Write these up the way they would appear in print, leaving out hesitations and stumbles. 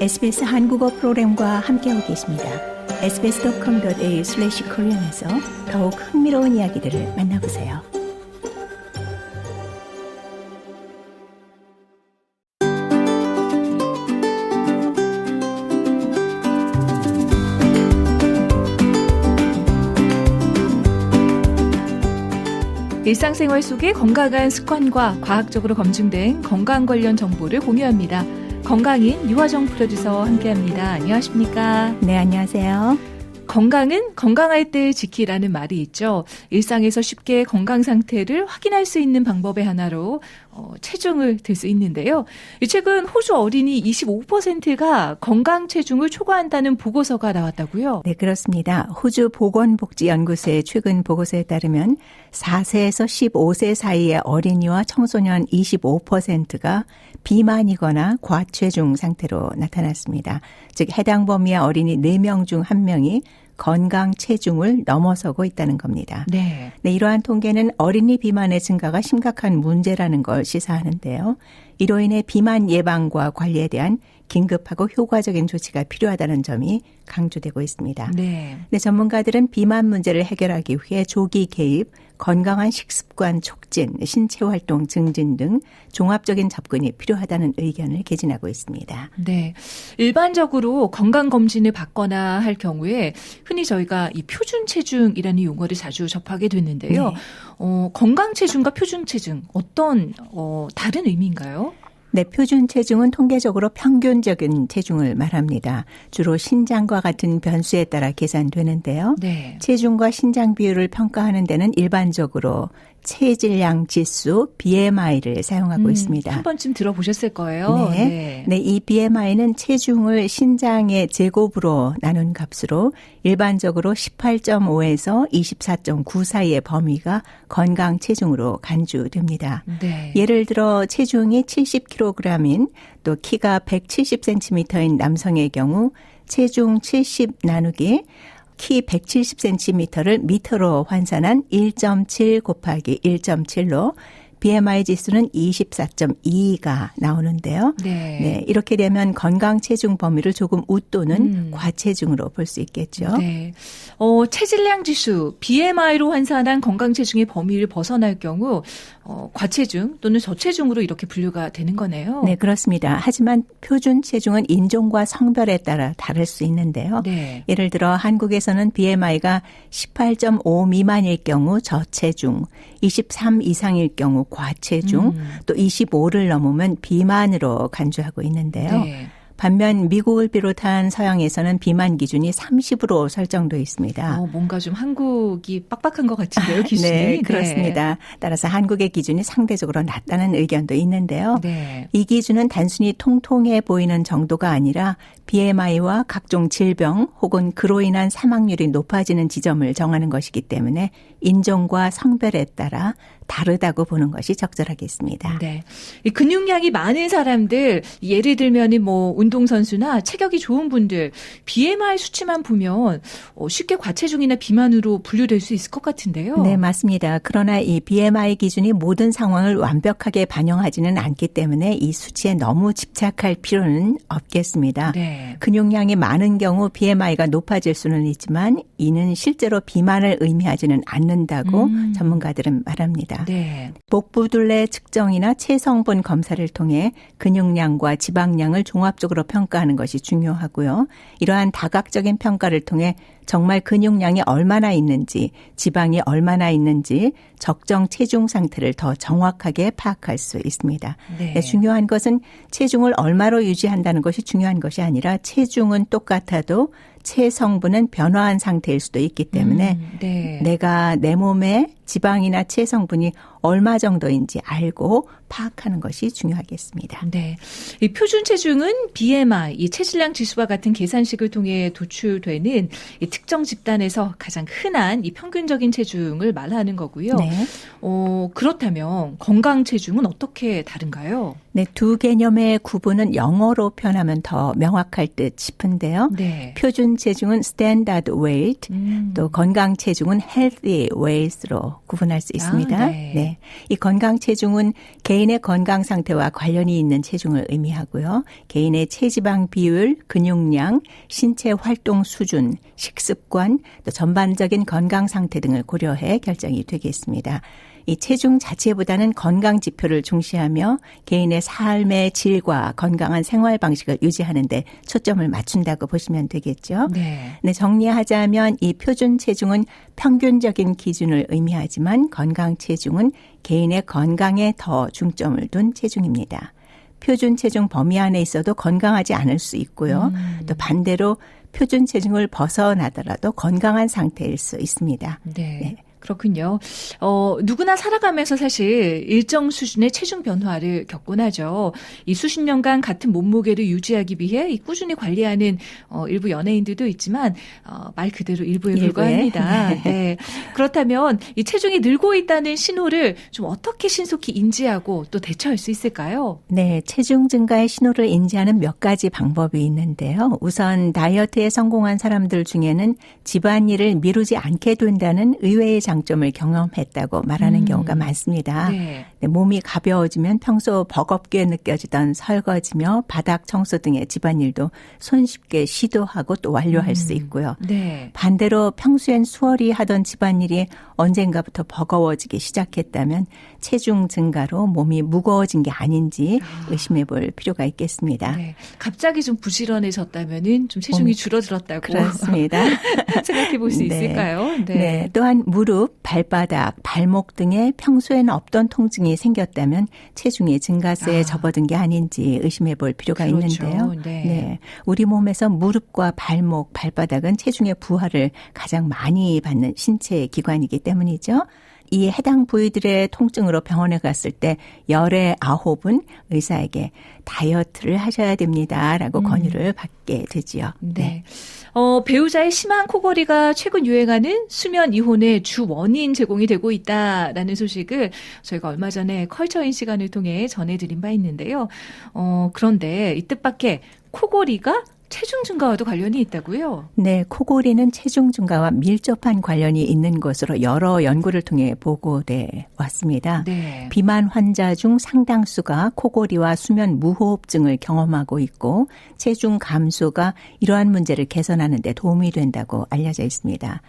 SBS 한국어 프로그램과 함께하고 계십니다. sbs.com.au/korean에서 더욱 흥미로운 이야기들을 만나보세요. 일상생활 속의 건강한 습관과 과학적으로 검증된 건강 관련 정보를 공유합니다. 건강인 유화정 프로듀서와 함께합니다. 안녕하십니까? 네, 안녕하세요. 건강은 건강할 때 지키라는 말이 있죠. 일상에서 쉽게 건강 상태를 확인할 수 있는 방법의 하나로 체중을 들 수 있는데요. 최근 호주 어린이 25%가 건강 체중을 초과한다는 보고서가 나왔다고요? 네, 그렇습니다. 호주 보건복지연구소의 최근 보고서에 따르면 4세에서 15세 사이의 어린이와 청소년 25%가 비만이거나 과체중 상태로 나타났습니다. 즉 해당 범위의 어린이 4명 중 1명이 건강 체중을 넘어서고 있다는 겁니다. 네. 네, 이러한 통계는 어린이 비만의 증가가 심각한 문제라는 걸 시사하는데요. 이로 인해 비만 예방과 관리에 대한 긴급하고 효과적인 조치가 필요하다는 점이 강조되고 있습니다. 네. 네, 전문가들은 비만 문제를 해결하기 위해 조기 개입, 건강한 식습관 촉진, 신체 활동 증진 등 종합적인 접근이 필요하다는 의견을 개진하고 있습니다. 네. 일반적으로 건강검진을 받거나 할 경우에 흔히 저희가 이 표준체중이라는 용어를 자주 접하게 됐는데요. 네. 건강체중과 표준체중 어떤 다른 의미인가요? 네, 표준 체중은 통계적으로 평균적인 체중을 말합니다. 주로 신장과 같은 변수에 따라 계산되는데요. 네. 체중과 신장 비율을 평가하는 데는 일반적으로 체질량 지수 BMI를 사용하고 있습니다. 한 번쯤 들어보셨을 거예요. 네. 네, 이 BMI는 체중을 신장의 제곱으로 나눈 값으로 일반적으로 18.5에서 24.9 사이의 범위가 건강 체중으로 간주됩니다. 네. 예를 들어 체중이 70kg인 또 키가 170cm인 남성의 경우 체중 70 나누기 키 170cm를 미터로 환산한 1.7 곱하기 1.7로 BMI 지수는 24.2가 나오는데요. 네. 이렇게 되면 건강 체중 범위를 조금 웃도는 과체중으로 볼 수 있겠죠. 네. 체질량 지수 BMI로 환산한 건강 체중의 범위를 벗어날 경우 과체중 또는 저체중으로 이렇게 분류가 되는 거네요. 네, 그렇습니다. 하지만 표준 체중은 인종과 성별에 따라 다를 수 있는데요. 네. 예를 들어 한국에서는 BMI가 18.5 미만일 경우 저체중, 23 이상일 경우 과체중, 또 25를 넘으면 비만으로 간주하고 있는데요. 네. 반면 미국을 비롯한 서양에서는 비만 기준이 30으로 설정돼 있습니다. 뭔가 좀 한국이 빡빡한 것 같은데요, 기준이. 네, 그렇습니다. 따라서 한국의 기준이 상대적으로 낮다는 의견도 있는데요. 네. 이 기준은 단순히 통통해 보이는 정도가 아니라 BMI와 각종 질병 혹은 그로 인한 사망률이 높아지는 지점을 정하는 것이기 때문에 인종과 성별에 따라 다르다고 보는 것이 적절하겠습니다. 네. 이 근육량이 많은 사람들, 예를 들면 운동선수나 체격이 좋은 분들, BMI 수치만 보면 쉽게 과체중이나 비만으로 분류될 수 있을 것 같은데요. 네, 맞습니다. 그러나 이 BMI 기준이 모든 상황을 완벽하게 반영하지는 않기 때문에 이 수치에 너무 집착할 필요는 없겠습니다. 네. 근육량이 많은 경우 BMI가 높아질 수는 있지만 이는 실제로 비만을 의미하지는 않는다고 전문가들은 말합니다. 네. 복부둘레 측정이나 체성분 검사를 통해 근육량과 지방량을 종합적으로 평가하는 것이 중요하고요. 이러한 다각적인 평가를 통해 정말 근육량이 얼마나 있는지, 지방이 얼마나 있는지 적정 체중 상태를 더 정확하게 파악할 수 있습니다. 네. 중요한 것은 체중을 얼마로 유지한다는 것이 중요한 것이 아니라 체중은 똑같아도 체성분은 변화한 상태일 수도 있기 때문에 네. 내가 내 몸에 지방이나 체성분이 얼마 정도인지 알고 파악하는 것이 중요하겠습니다. 네. 이 표준 체중은 BMI, 이 체질량 지수와 같은 계산식을 통해 도출되는 이 특정 집단에서 가장 흔한 이 평균적인 체중을 말하는 거고요. 네. 그렇다면 건강 체중은 어떻게 다른가요? 네, 두 개념의 구분은 영어로 표현하면 더 명확할 듯 싶은데요. 네. 표준 체중은 standard weight, 또 건강 체중은 healthy weight로 구분할 수 있습니다. 네. 네. 이 건강 체중은 개인의 건강 상태와 관련이 있는 체중을 의미하고요. 개인의 체지방 비율, 근육량, 신체 활동 수준, 식습관, 또 전반적인 건강 상태 등을 고려해 결정이 되겠습니다. 이 체중 자체보다는 건강 지표를 중시하며 개인의 삶의 질과 건강한 생활 방식을 유지하는 데 초점을 맞춘다고 보시면 되겠죠. 네. 네, 정리하자면 이 표준 체중은 평균적인 기준을 의미하지만 건강 체중은 개인의 건강에 더 중점을 둔 체중입니다. 표준 체중 범위 안에 있어도 건강하지 않을 수 있고요. 또 반대로 표준 체중을 벗어나더라도 건강한 상태일 수 있습니다. 네. 네. 그렇군요. 누구나 살아가면서 사실 일정 수준의 체중 변화를 겪곤 하죠. 이 수십 년간 같은 몸무게를 유지하기 위해 이 꾸준히 관리하는 일부 연예인들도 있지만 말 그대로 일부에 불과합니다. 네. 그렇다면 이 체중이 늘고 있다는 신호를 좀 어떻게 신속히 인지하고 또 대처할 수 있을까요? 네, 체중 증가의 신호를 인지하는 몇 가지 방법이 있는데요. 우선 다이어트에 성공한 사람들 중에는 집안일을 미루지 않게 된다는 의외의 장점을 경험했다고 말하는 경우가 많습니다. 네. 네, 몸이 가벼워지면 평소 버겁게 느껴지던 설거지며 바닥 청소 등의 집안일도 손쉽게 시도하고 또 완료할 수 있고요. 네. 반대로 평소엔 수월히 하던 집안일이 언젠가부터 버거워지기 시작했다면 체중 증가로 몸이 무거워진 게 아닌지 의심해 볼 필요가 있겠습니다. 네. 갑자기 좀 부지런해졌다면은 좀 체중이 줄어들었다고 그렇습니다. 생각해 볼 수 있을까요? 네. 네. 또한 무릎, 발바닥, 발목 등에 평소에는 없던 통증이 생겼다면 체중이 증가세에 접어든 게 아닌지 의심해 볼 필요가 있는데요. 네. 네. 우리 몸에서 무릎과 발목, 발바닥은 체중의 부하를 가장 많이 받는 신체 기관이기 때문이죠. 이 해당 부위들의 통증으로 병원에 갔을 때 열의 9은 의사에게 다이어트를 하셔야 됩니다라고 권유를 받게 되지요. 네. 배우자의 심한 코골이가 최근 유행하는 수면 이혼의 주 원인 제공이 되고 있다라는 소식을 저희가 얼마 전에 컬처인 시간을 통해 전해드린 바 있는데요. 그런데 이 뜻밖의 코골이가 체중 증가와도 관련이 있다고요? 네, 코골이는 체중 증가와 밀접한 관련이 있는 것으로 여러 연구를 통해 보고돼 왔습니다. 네. 비만 환자 중 상당수가 코골이와 수면 무호흡증을 경험하고 있고 체중 감소가 이러한 문제를 개선하는 데 도움이 된다고 알려져 있습니다.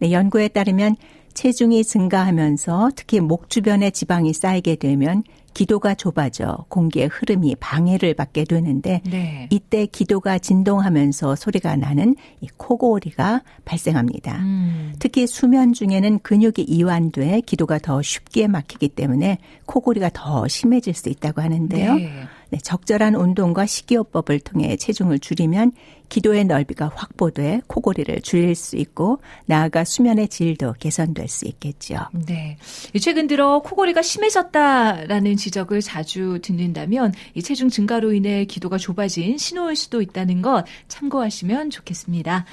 네, 연구에 따르면 체중이 증가하면서 특히 목 주변에 지방이 쌓이게 되면 기도가 좁아져 공기의 흐름이 방해를 받게 되는데 네. 이때 기도가 진동하면서 소리가 나는 이 코골이가 발생합니다. 특히 수면 중에는 근육이 이완돼 기도가 더 쉽게 막히기 때문에 코골이가 더 심해질 수 있다고 하는데요. 네. 네, 적절한 운동과 식이요법을 통해 체중을 줄이면 기도의 넓이가 확보돼 코골이를 줄일 수 있고 나아가 수면의 질도 개선될 수 있겠죠. 네. 최근 들어 코골이가 심해졌다라는 지적을 자주 듣는다면 이 체중 증가로 인해 기도가 좁아진 신호일 수도 있다는 것 참고하시면 좋겠습니다.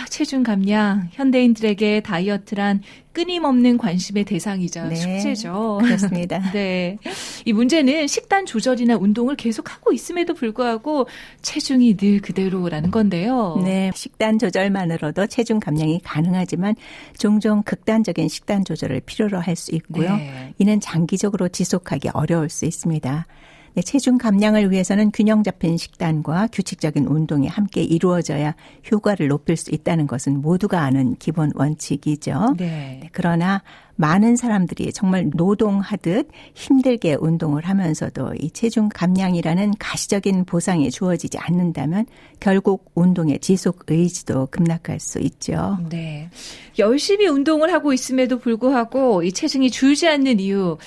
체중 감량, 현대인들에게 다이어트란 끊임없는 관심의 대상이자 네, 숙제죠. 그렇습니다. 네. 이 문제는 식단 조절이나 운동을 계속하고 있음에도 불구하고 체중이 늘 그대로라는 건데요. 네, 식단 조절만으로도 체중 감량이 가능하지만 종종 극단적인 식단 조절을 필요로 할 수 있고요. 네. 이는 장기적으로 지속하기 어려울 수 있습니다. 네, 체중 감량을 위해서는 균형 잡힌 식단과 규칙적인 운동이 함께 이루어져야 효과를 높일 수 있다는 것은 모두가 아는 기본 원칙이죠. 네. 네, 그러나 많은 사람들이 정말 노동하듯 힘들게 운동을 하면서도 이 체중 감량이라는 가시적인 보상이 주어지지 않는다면 결국 운동의 지속 의지도 급락할 수 있죠. 네. 열심히 운동을 하고 있음에도 불구하고 이 체중이 줄지 않는 이유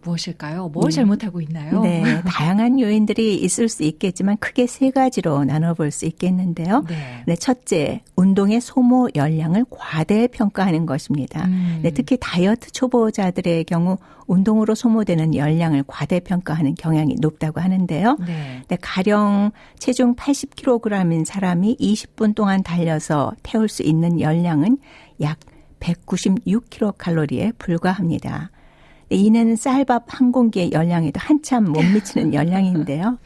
무엇일까요? 뭘 잘못하고 있나요? 네, 다양한 요인들이 있을 수 있겠지만 크게 세 가지로 나눠볼 수 있겠는데요. 네. 네, 첫째, 운동의 소모 열량을 과대평가하는 것입니다. 네, 특히 다이어트 초보자들의 경우 운동으로 소모되는 열량을 과대평가하는 경향이 높다고 하는데요. 네. 네, 가령 체중 80kg인 사람이 20분 동안 달려서 태울 수 있는 열량은 약 196kcal에 불과합니다. 이는 쌀밥 한 공기의 열량에도 한참 못 미치는 열량인데요.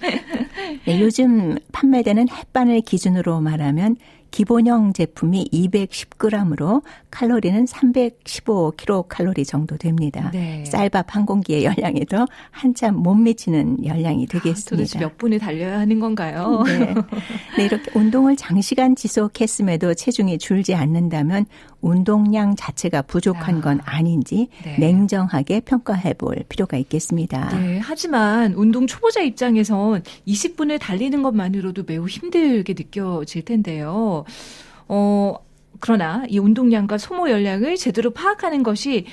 네, 요즘 판매되는 햇반을 기준으로 말하면 기본형 제품이 210g으로 칼로리는 315kcal 정도 됩니다. 네. 쌀밥 한 공기의 열량에도 한참 못 미치는 열량이 되겠습니다. 도대체 몇 분을 달려야 하는 건가요? 네. 네, 이렇게 운동을 장시간 지속했음에도 체중이 줄지 않는다면 운동량 자체가 부족한 건 아닌지 네. 냉정하게 평가해 볼 필요가 있겠습니다. 네, 하지만 운동 초보자 입장에선 20분을 달리는 것만으로도 매우 힘들게 느껴질 텐데요. 그러나 이 운동량과 소모 열량을 제대로 파악하는 것이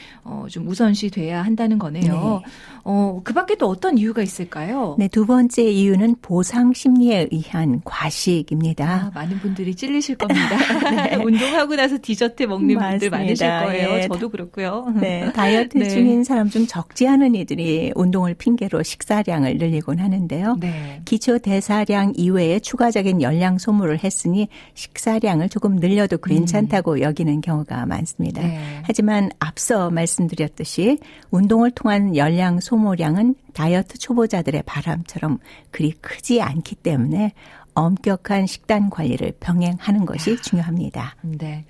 좀 우선시 돼야 한다는 거네요. 그 밖에 또 어떤 이유가 있을까요? 네, 두 번째 이유는 보상 심리에 의한 과식입니다. 많은 분들이 찔리실 겁니다. 네. 운동하고 나서 디저트 먹는 분들 맞습니다. 많으실 거예요. 예. 저도 그렇고요. 네, 다이어트 네. 중인 사람 중 적지 않은 이들이 운동을 핑계로 식사량을 늘리곤 하는데요. 네. 기초 대사량 이외에 추가적인 열량 소모를 했으니 식사량을 조금 늘려도 괜찮다고 여기는 경우가 많습니다. 네. 하지만 앞서 말씀드렸듯이 운동을 통한 열량 소모량은 다이어트 초보자들의 바람처럼 그리 크지 않기 때문에 엄격한 식단 관리를 병행하는 것이 중요합니다. 네.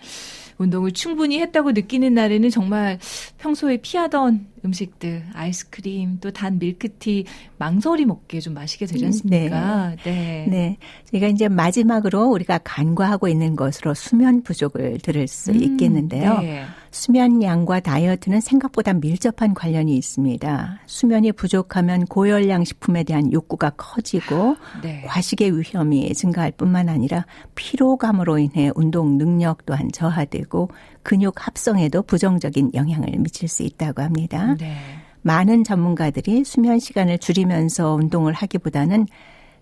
운동을 충분히 했다고 느끼는 날에는 정말 평소에 피하던 음식들, 아이스크림, 또 단 밀크티 망설이 먹게 좀 마시게 되지 않습니까? 네. 네. 저희가 이제 마지막으로 우리가 간과하고 있는 것으로 수면 부족을 들을 수 있겠는데요. 네. 수면량과 다이어트는 생각보다 밀접한 관련이 있습니다. 수면이 부족하면 고열량 식품에 대한 욕구가 커지고 네. 과식의 위험이 증가할 뿐만 아니라 피로감으로 인해 운동 능력 또한 저하되고 근육 합성에도 부정적인 영향을 미칠 수 있다고 합니다. 네. 많은 전문가들이 수면 시간을 줄이면서 운동을 하기보다는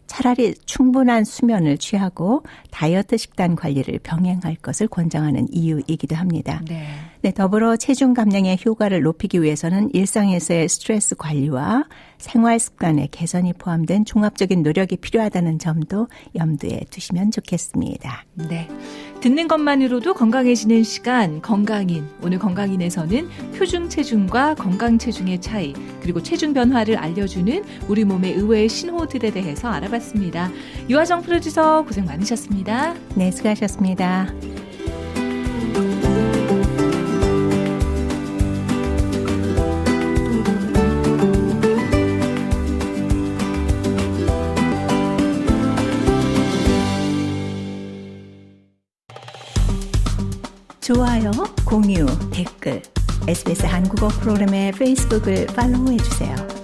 차라리 충분한 수면을 취하고 다이어트 식단 관리를 병행할 것을 권장하는 이유이기도 합니다. 네. 네, 더불어 체중 감량의 효과를 높이기 위해서는 일상에서의 스트레스 관리와 생활 습관의 개선이 포함된 종합적인 노력이 필요하다는 점도 염두에 두시면 좋겠습니다. 네. 듣는 것만으로도 건강해지는 시간, 건강인. 오늘 건강인에서는 표준 체중과 건강 체중의 차이, 그리고 체중 변화를 알려주는 우리 몸의 의외의 신호들에 대해서 알아봤습니다. 유하정 프로듀서 고생 많으셨습니다. 네, 수고하셨습니다. 좋아요, 공유, 댓글, SBS 한국어 프로그램의 페이스북을 팔로우해 주세요.